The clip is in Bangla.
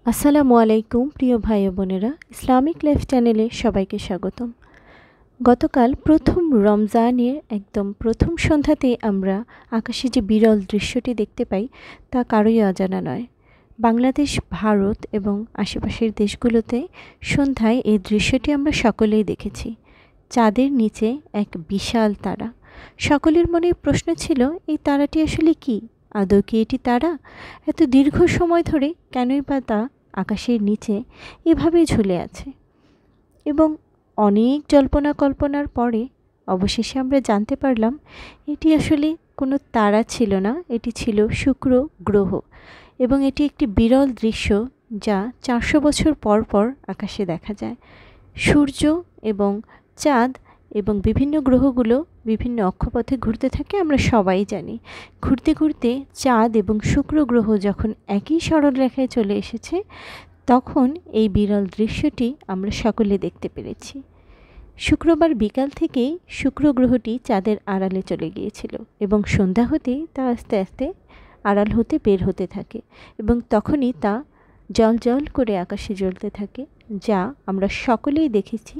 আসসালামু আলাইকুম প্রিয় ভাই ও বোনেরা, ইসলামিক লাইফ চ্যানেলে সবাইকে স্বাগতম। গতকাল প্রথম রমজানের একদম প্রথম সন্ধ্যাতেই আমরা আকাশে যে বিরল দৃশ্যটি দেখতে পাই তা কারোই অজানা নয়। বাংলাদেশ, ভারত এবং আশেপাশের দেশগুলোতে সন্ধ্যায় এই দৃশ্যটি আমরা সকলেই দেখেছি। চাঁদের নিচে এক বিশাল তারা। সকলের মনে প্রশ্ন ছিল, এই তারাটি আসলে কী? আদৌ কি এটি তারা? এত দীর্ঘ সময় ধরে কেনই বা তা আকাশের নিচে এভাবেই ঝুলে আছে? এবং অনেক জল্পনা কল্পনার পরে অবশেষে আমরা জানতে পারলাম এটি আসলে কোনো তারা ছিল না, এটি ছিল শুক্র গ্রহ। এবং এটি একটি বিরল দৃশ্য যা 400 বছর পর পর আকাশে দেখা যায়। সূর্য এবং চাঁদ এবং বিভিন্ন গ্রহগুলো বিভিন্ন অক্ষপথে ঘুরতে থাকে, আমরা সবাই জানি। ঘুরতে ঘুরতে চাঁদ এবং শুক্র গ্রহ যখন একই সরলরেখায় চলে এসেছে, তখন এই বিরল দৃশ্যটি আমরা সকলে দেখতে পেরেছি। শুক্রবার বিকাল থেকেই শুক্র গ্রহটি চাঁদের আড়ালে চলে গিয়েছিল এবং সন্ধ্যা হতেই তা আস্তে আস্তে আড়াল হতে বের হতে থাকে এবং তখনই তা জ্বল জ্বল করে আকাশে জ্বলতে থাকে, যা আমরা সকলেই দেখেছি।